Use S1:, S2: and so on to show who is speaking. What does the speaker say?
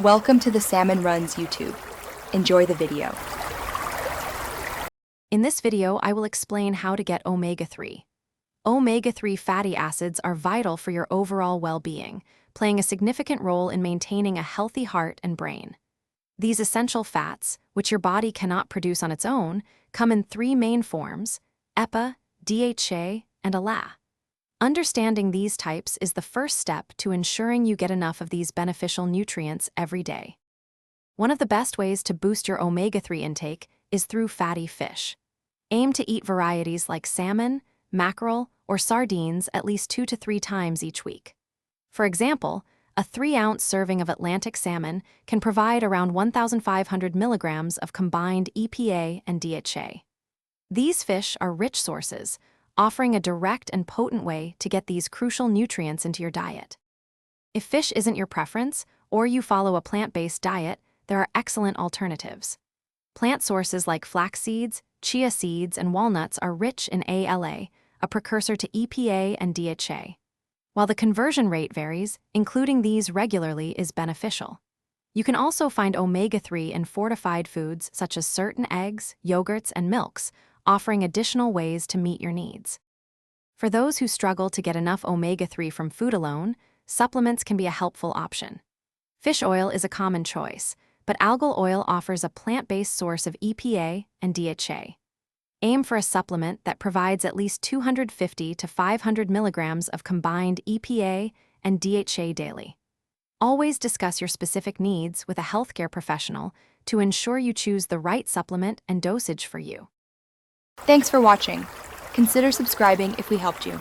S1: Welcome to the Salmon Runs YouTube. Enjoy the video.
S2: In this video, I will explain how to get omega-3. Omega-3 fatty acids are vital for your overall well-being, playing a significant role in maintaining a healthy heart and brain. These essential fats, which your body cannot produce on its own, come in three main forms: EPA, DHA, and ALA. Understanding these types is the first step to ensuring you get enough of these beneficial nutrients every day. One of the best ways to boost your omega-3 intake is through fatty fish. Aim to eat varieties like salmon, mackerel, or sardines at least 2 to 3 times each week. For example, a 3-ounce serving of Atlantic salmon can provide around 1,500 milligrams of combined EPA and DHA. These fish are rich sources, offering a direct and potent way to get these crucial nutrients into your diet. If fish isn't your preference, or you follow a plant-based diet, there are excellent alternatives. Plant sources like flax seeds, chia seeds, and walnuts are rich in ALA, a precursor to EPA and DHA. While the conversion rate varies, including these regularly is beneficial. You can also find omega-3 in fortified foods such as certain eggs, yogurts, and milks, offering additional ways to meet your needs. For those who struggle to get enough omega-3 from food alone, supplements can be a helpful option. Fish oil is a common choice, but algal oil offers a plant-based source of EPA and DHA. Aim for a supplement that provides at least 250 to 500 milligrams of combined EPA and DHA daily. Always discuss your specific needs with a healthcare professional to ensure you choose the right supplement and dosage for you.
S1: Thanks for watching. Consider subscribing if we helped you.